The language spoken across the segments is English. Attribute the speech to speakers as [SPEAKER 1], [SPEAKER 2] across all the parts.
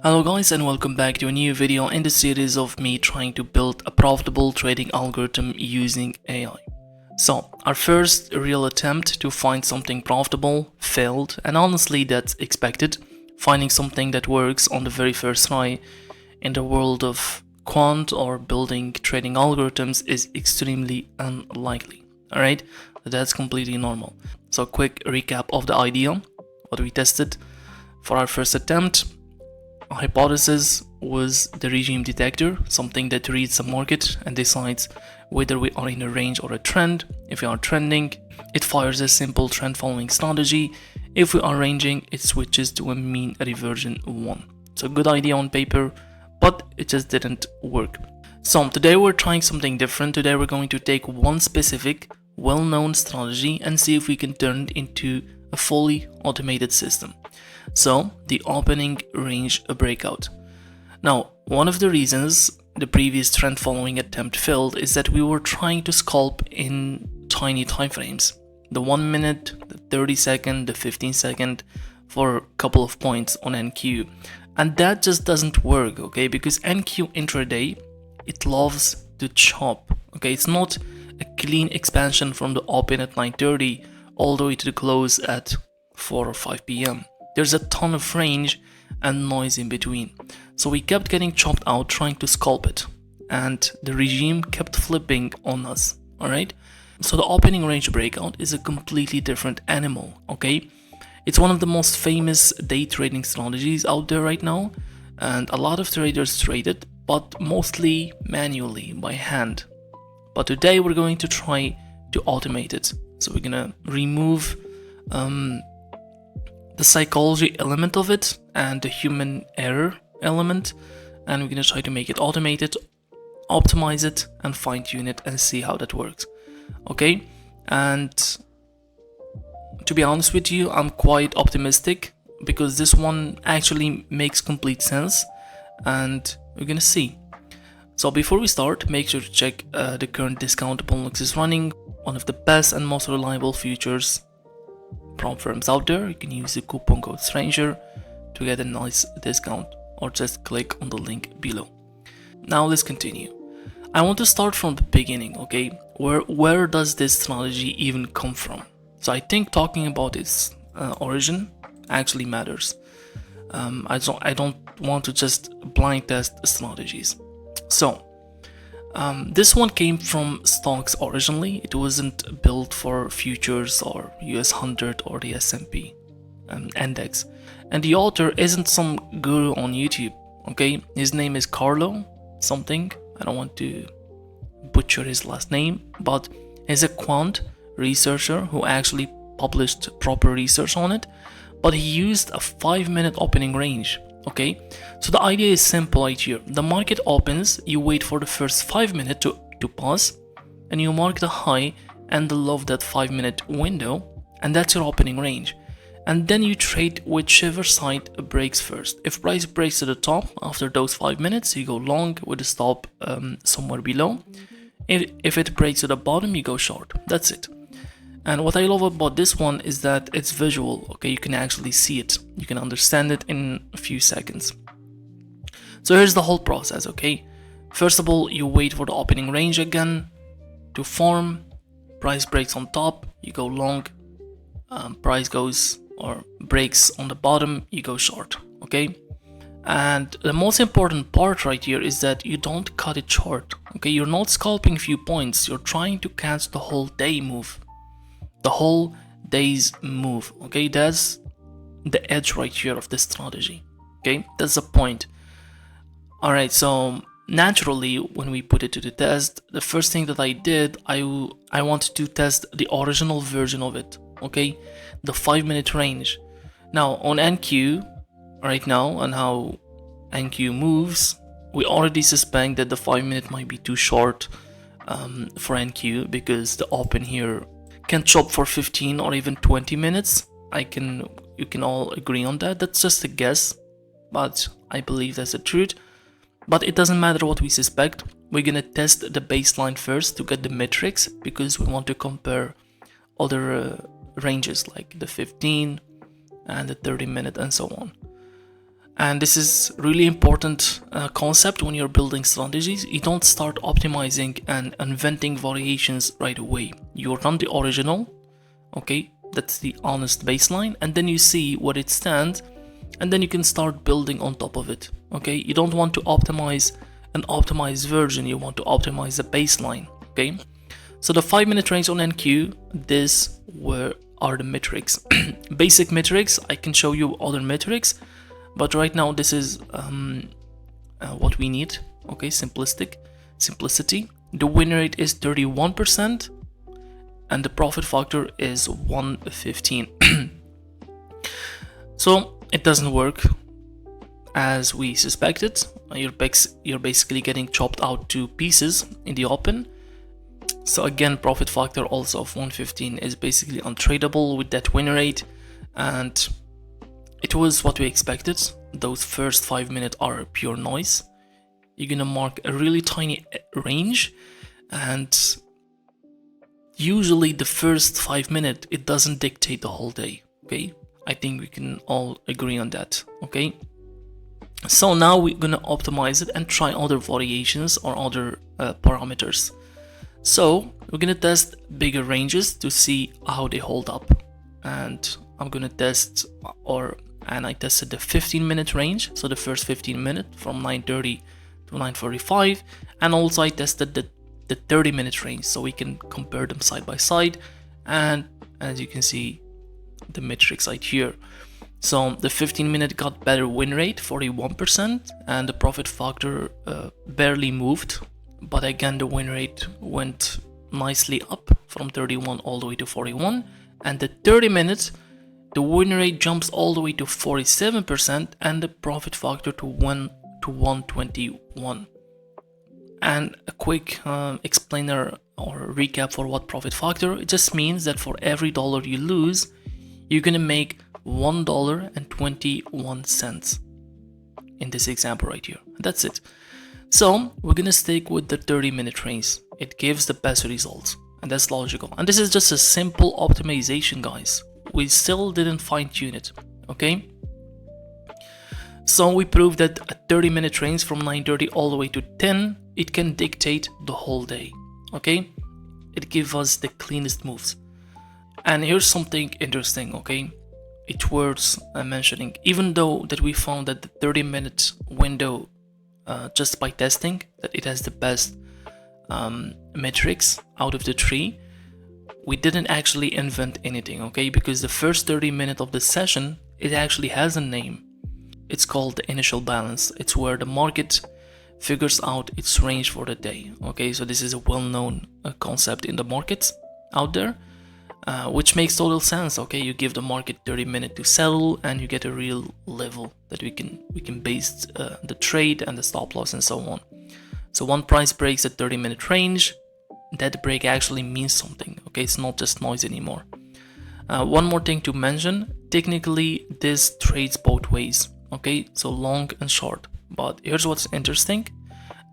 [SPEAKER 1] Hello guys, and welcome back to a new video in the series of me trying to build a profitable trading algorithm using AI. So our first real attempt to find something profitable failed, and honestly that's expected. Finding something that works on the very first try in the world of quant or building trading algorithms is extremely unlikely. Alright, that's completely normal. So quick recap of the idea, what we tested for our first attempt. Our hypothesis was the regime detector, something that reads the market and decides whether we are in a range or a trend. If we are trending, it fires a simple trend following strategy. If we are ranging, it switches to a mean reversion 1. It's a good idea on paper, but it just didn't work. So today we're trying something different. Today we're going to take one specific, well-known strategy and see if we can turn it into a fully automated system. So the opening range breakout. Now, one of the reasons the previous trend following attempt failed is that we were trying to scalp in tiny time frames. The 1 minute, the 30 second, the 15 second for a couple of points on NQ. And that just doesn't work, okay? Because NQ intraday, it loves to chop, okay? It's not a clean expansion from the open at 9:30 all the way to the close at 4 or 5 p.m. There's a ton of range and noise in between. So we kept getting chopped out trying to scalp it. And the regime kept flipping on us, alright? So the opening range breakout is a completely different animal, okay? It's one of the most famous day trading strategies out there right now. And a lot of traders trade it, but mostly manually, by hand. But today we're going to try to automate it. So we're gonna remove the psychology element of it and the human error element, and we're gonna try to make it automated, optimize it, and fine-tune it and see how that works. Okay, and to be honest with you, I'm quite optimistic because this one actually makes complete sense, and we're gonna see. So before we start, make sure to check the current discount Bonlux is running, one of the best and most reliable futures prop firms out there. You can use the coupon code STRANGER to get a nice discount, or just click on the link below. Now let's continue. I want to start from the beginning, okay? Where does this strategy even come from? So I think talking about its origin actually matters. I don't want to just blind test strategies. So this one came from stocks originally. It wasn't built for futures or US 100 or the S&P index. And the author isn't some guru on YouTube, okay? His name is Carlo something. I don't want to butcher his last name, but he's a quant researcher who actually published proper research on it. But he used a 5-minute opening range. Okay, so the idea is simple right here. The market opens, you wait for the first 5 minutes to pass, and you mark the high and the low of that 5-minute window, and that's your opening range. And then you trade whichever side breaks first. If price breaks to the top after those 5 minutes, you go long with a stop somewhere below. If it breaks to the bottom, you go short. That's it. And what I love about this one is that it's visual, okay? You can actually see it. You can understand it in a few seconds. So here's the whole process, okay? First of all, you wait for the opening range again to form. Price breaks on top, you go long. Price goes or breaks on the bottom, you go short, okay? And the most important part right here is that you don't cut it short, okay? You're not scalping a few points. You're trying to catch the whole day move. The whole day's move, okay? That's the edge right here of the strategy, okay? That's the point. All right, so naturally, when we put it to the test, the first thing that I did, I wanted to test the original version of it, okay? The 5-minute range. Now, on NQ, right now, and how NQ moves, we already suspect that the 5-minute might be too short for NQ because the open here can chop for 15 or even 20 minutes. You can all agree on that. That's just a guess, but I believe that's the truth. But it doesn't matter what we suspect. We're gonna test the baseline first to get the metrics because we want to compare other ranges like the 15 and the 30-minute and so on. And this is really important concept when you're building strategies. You don't start optimizing and inventing variations right away. You run the original, okay, that's the honest baseline, and then you see what it stands, and then you can start building on top of it. Okay, you don't want to optimize an optimized version, you want to optimize the baseline. Okay, so the 5-minute range on NQ, this are the metrics. Basic metrics. I can show you other metrics, but right now this is what we need. Okay, simplicity. The win rate is 31%, and the profit factor is 115. So it doesn't work as we suspected. You're basically getting chopped out to pieces in the open. So again, profit factor also of 115 is basically untradeable with that win rate, and it was what we expected. Those first 5 minutes are pure noise. You're gonna mark a really tiny range, and usually the first 5 minutes, it doesn't dictate the whole day. Okay, I think we can all agree on that. Okay, so now we're gonna optimize it and try other variations or other parameters. So we're gonna test bigger ranges to see how they hold up, and I'm gonna test, and I tested the 15-minute range, so the first 15 minutes from 9:30 to 9:45, and also I tested the 30-minute range, so we can compare them side by side. And as you can see, the metrics right here. So the 15-minute got better win rate, 41%, and the profit factor barely moved, but again the win rate went nicely up from 31 all the way to 41. And the 30 minutes, the win rate jumps all the way to 47%, and the profit factor to 121. And a quick explainer or recap for what profit factor. It just means that for every dollar you lose, you're gonna make $1.21 in this example right here. That's it. So we're gonna stick with the 30-minute range. It gives the best results, and that's logical. And this is just a simple optimization, guys. We still didn't fine-tune it. Okay, so we proved that a 30-minute range from 9:30 all the way to 10, it can dictate the whole day. Okay, it gives us the cleanest moves. And here's something interesting. Okay, it's worth mentioning. Even though that we found that the 30-minute window, just by testing, that it has the best metrics out of the three, we didn't actually invent anything. Okay, because the first 30 minutes of the session, it actually has a name. It's called the initial balance. It's where the market figures out its range for the day. Okay, so this is a well-known concept in the markets out there, which makes total sense. Okay, you give the market 30 minutes to settle, and you get a real level that we can base the trade and the stop loss and so on. So one price breaks the 30-minute range, that break actually means something. Okay, it's not just noise anymore. One more thing to mention: technically this trades both ways. Okay, so long and short. But here's what's interesting: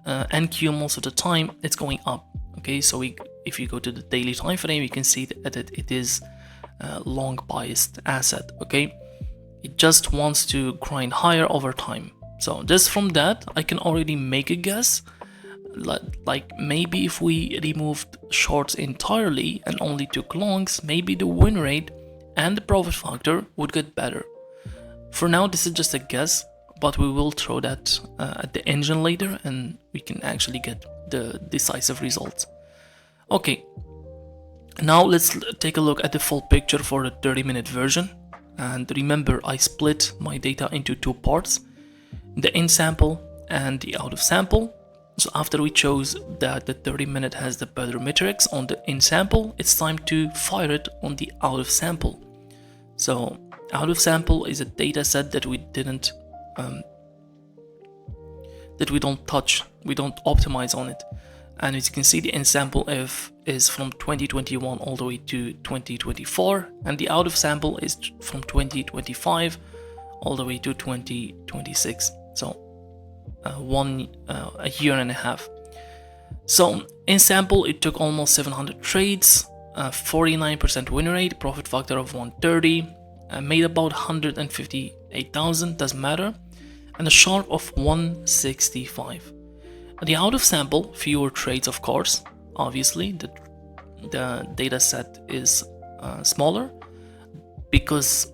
[SPEAKER 1] NQ most of the time it's going up. Okay, so if you go to the daily time frame, you can see that it is a long biased asset. Okay, it just wants to grind higher over time. So just from that, I can already make a guess. Like maybe if we removed shorts entirely and only took longs, maybe the win rate and the profit factor would get better. For now, this is just a guess, but we will throw that at the engine later, and we can actually get the decisive results. Okay, now let's take a look at the full picture for the 30-minute version. And remember, I split my data into two parts: the in sample and the out of sample. So after we chose that the 30-minute has the better metrics on the in sample, it's time to fire it on the out of sample. So out of sample is a data set that we didn't that we don't touch, we don't optimize on it. And as you can see, the in sample is from 2021 all the way to 2024, and the out of sample is from 2025 all the way to 2026. So a year and a half. So in sample, it took almost 700 trades, 49% win rate, profit factor of 130, made about 158,000, doesn't matter. and a sharp of 165. The out of sample, fewer trades of course, obviously the data set is smaller because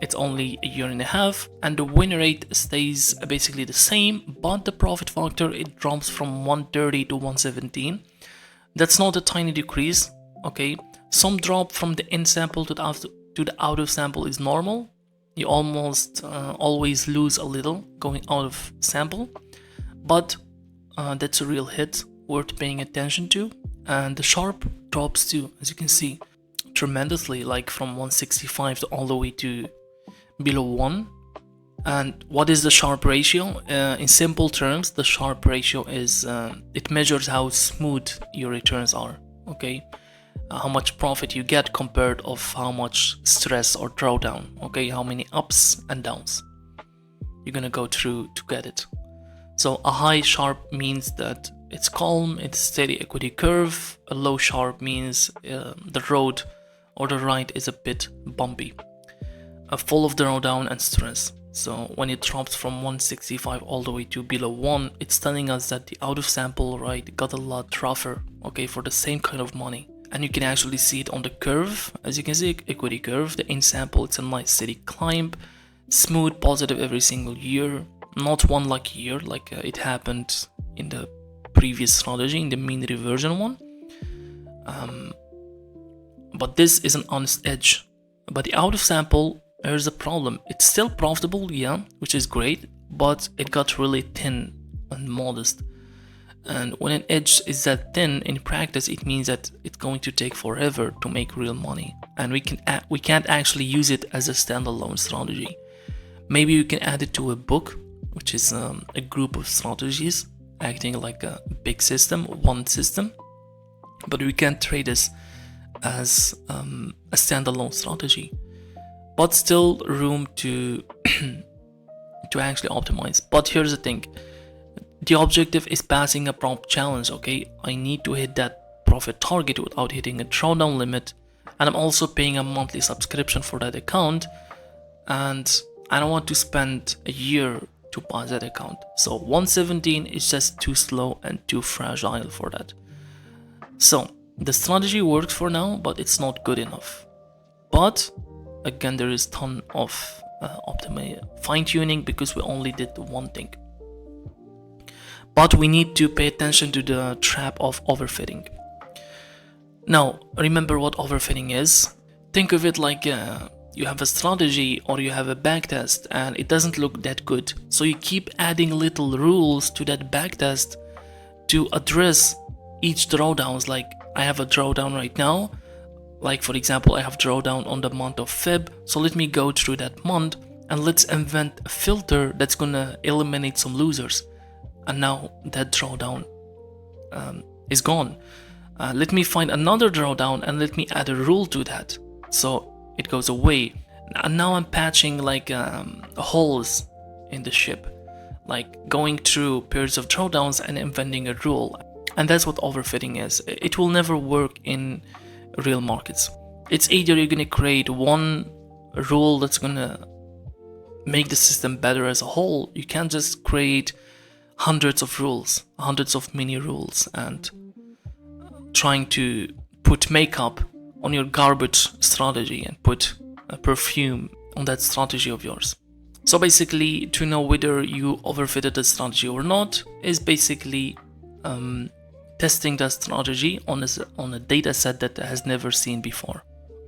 [SPEAKER 1] it's only a year and a half, and the win rate stays basically the same, but the profit factor, it drops from 130 to 117. That's not a tiny decrease, okay? Some drop from the in sample to the out of sample is normal. You almost always lose a little going out of sample, but that's a real hit worth paying attention to. And the sharp drops too, as you can see, tremendously, like from 165 to all the way to below 1. And what is the Sharpe ratio? In simple terms, the Sharpe ratio is it measures how smooth your returns are, okay? How much profit you get compared of how much stress or drawdown, okay? How many ups and downs you're gonna go through to get it. So a high Sharpe means that it's calm, it's steady equity curve. A low Sharpe means the road or the ride is a bit bumpy, full of drawdown and stress. So when it drops from 165 all the way to below 1, it's telling us that the out of sample ride got a lot rougher, okay, for the same kind of money. And you can actually see it on the curve. As you can see, equity curve, the in sample, it's a nice steady climb, smooth, positive every single year. Not one lucky year like it happened in the previous strategy, in the mean reversion one. But this is an honest edge. But the out of sample, there's a problem. It's still profitable, yeah, which is great, but it got really thin and modest. And when an edge is that thin, in practice, it means that it's going to take forever to make real money, and we can't actually use it as a standalone strategy. Maybe you can add it to a book, which is a group of strategies acting like a big system, one system, but we can't trade this as a standalone strategy. But still room to to actually optimize. But here's the thing. The objective is passing a prompt challenge, okay? I need to hit that profit target without hitting a drawdown limit, and I'm also paying a monthly subscription for that account, and I don't want to spend a year to pass that account. So 117 is just too slow and too fragile for that. So the strategy works for now, but it's not good enough. But again, there is ton of fine-tuning because we only did one thing. But we need to pay attention to the trap of overfitting. Now, remember what overfitting is. Think of it like you have a strategy or you have a backtest and it doesn't look that good. So you keep adding little rules to that backtest to address each drawdowns. Like I have a drawdown right now. Like for example, I have drawdown on the month of Feb. So let me go through that month and let's invent a filter that's gonna eliminate some losers. And now that drawdown is gone. Let me find another drawdown and let me add a rule to that. So it goes away. And now I'm patching like holes in the ship. Like going through periods of drawdowns and inventing a rule. And that's what overfitting is. It will never work in real markets. It's either you're gonna create one rule that's gonna make the system better as a whole. You can't just create hundreds of rules, hundreds of mini rules, and trying to put makeup on your garbage strategy and put a perfume on that strategy of yours. So basically, to know whether you overfitted a strategy or not is basically testing that strategy on a data set that has never seen before.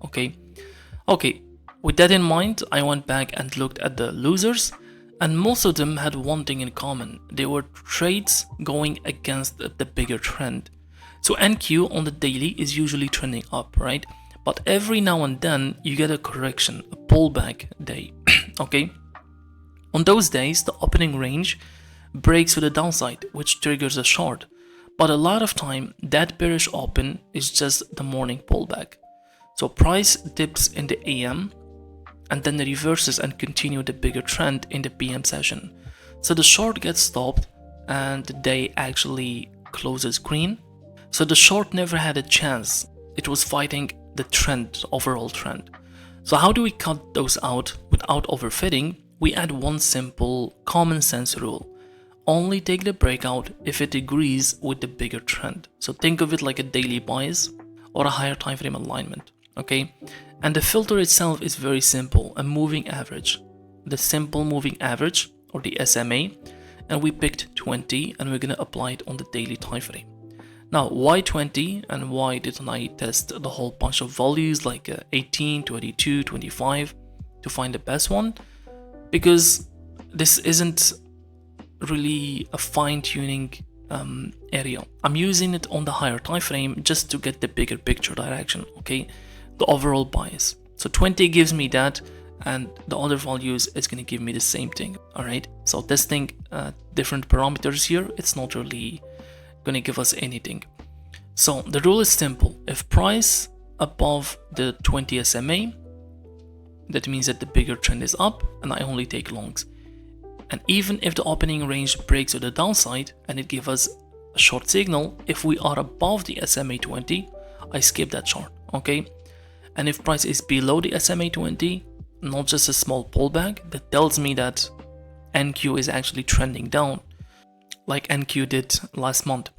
[SPEAKER 1] Okay, with that in mind, I went back and looked at the losers, and most of them had one thing in common. They were trades going against the bigger trend. So NQ on the daily is usually trending up, right? But every now and then you get a correction, a pullback day, okay? On those days, the opening range breaks to the downside, which triggers a short. But a lot of time, that bearish open is just the morning pullback. So price dips in the AM, and then it reverses and continue the bigger trend in the PM session. So the short gets stopped and the day actually closes green. So the short never had a chance. It was fighting the trend, the overall trend. So how do we cut those out without overfitting? we add one simple common sense rule. Only take the breakout if it agrees with the bigger trend. So think of it like a daily bias or a higher time frame alignment, okay? And the filter itself is very simple, a moving average. The simple moving average, or the SMA, and we picked 20, and we're gonna apply it on the daily time frame. Now, why 20, and why didn't I test the whole bunch of values like 18, 22, 25 to find the best one? Because this isn't really a fine-tuning area. I'm using it on the higher time frame just to get the bigger picture direction, okay? The overall bias. So 20 gives me that, and the other values is going to give me the same thing. All right, so testing different parameters here, it's not really going to give us anything. So the rule is simple. If price above the 20 SMA, that means that the bigger trend is up, and I only take longs. And even if the opening range breaks to the downside and it gives us a short signal, if we are above the SMA 20, I skip that short, okay? And if price is below the SMA 20, not just a small pullback, that tells me that NQ is actually trending down, like NQ did last month,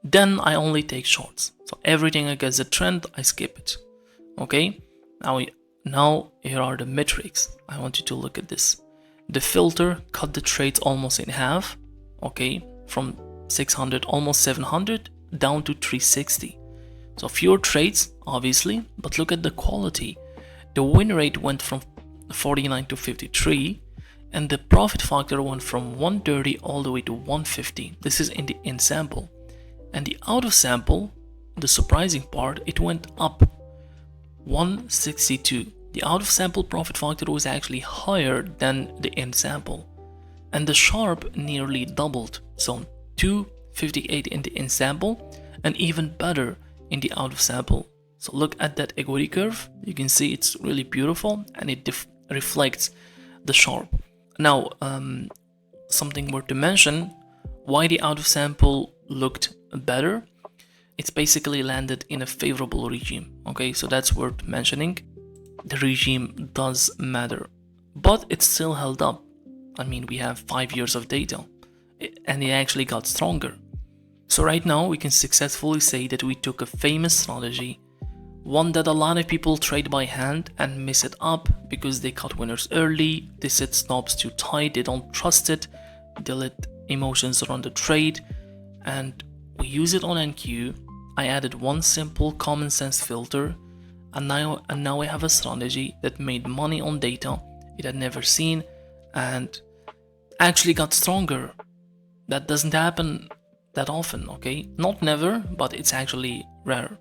[SPEAKER 1] then I only take shorts. So everything against the trend, I skip it, okay? Now here are the metrics. I want you to look at this. The filter cut the trades almost in half, okay, from 600, almost 700, down to 360. So fewer trades, obviously, but look at the quality. The win rate went from 49 to 53, and the profit factor went from 130 all the way to 150. This is in the in sample. And the out of sample, the surprising part, it went up 162. The out of sample profit factor was actually higher than the in sample, and the sharp nearly doubled. So 258 in the in sample, and even better in the out of sample. So look at that equity curve. You can see it's really beautiful, and it reflects the sharp. Now, something worth to mention, why the out of sample looked better. It's basically landed in a favorable regime. Okay, so that's worth mentioning. The regime does matter, but it still held up. I mean, we have 5 years of data, and it actually got stronger. So right now we can successfully say that we took a famous strategy, one that a lot of people trade by hand and mess it up because they cut winners early, they set stops too tight, they don't trust it, they let emotions run the trade, and we use it on NQ. I added one simple common sense filter, and now I have a strategy that made money on data it had never seen and actually got stronger. That doesn't happen that often, okay? Not never, but it's actually rare.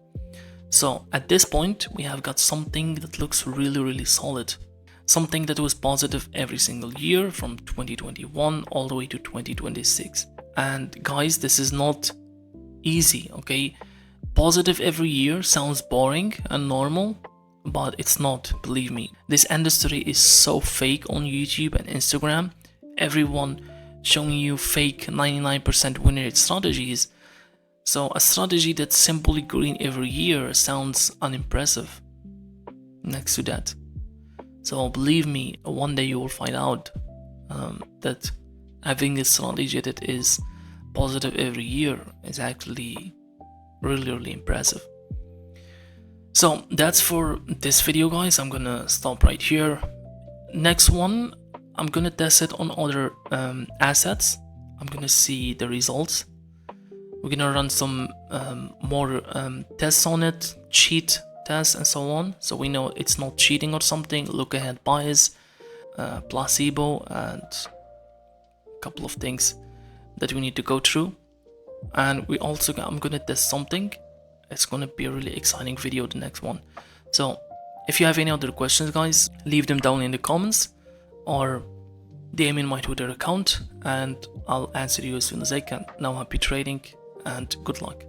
[SPEAKER 1] So at this point, we have got something that looks really, really solid. Something that was positive every single year from 2021 all the way to 2026. And guys, this is not easy, okay? Positive every year sounds boring and normal, but it's not, believe me. This industry is so fake on YouTube and Instagram. Everyone showing you fake 99% win rate strategies. So a strategy that's simply green every year sounds unimpressive next to that. So believe me, one day you will find out that having a strategy that is positive every year is actually really, really impressive. So that's for this video, guys. I'm gonna stop right here. Next one, I'm gonna test it on other assets. I'm gonna see the results. We're gonna run some more tests on it, cheat tests and so on, so we know it's not cheating or something. Look ahead bias, placebo, and a couple of things that we need to go through. And I'm gonna test something. It's gonna be a really exciting video, the next one. So if you have any other questions, guys, leave them down in the comments or DM in my Twitter account, and I'll answer you as soon as I can. Now, happy trading and good luck.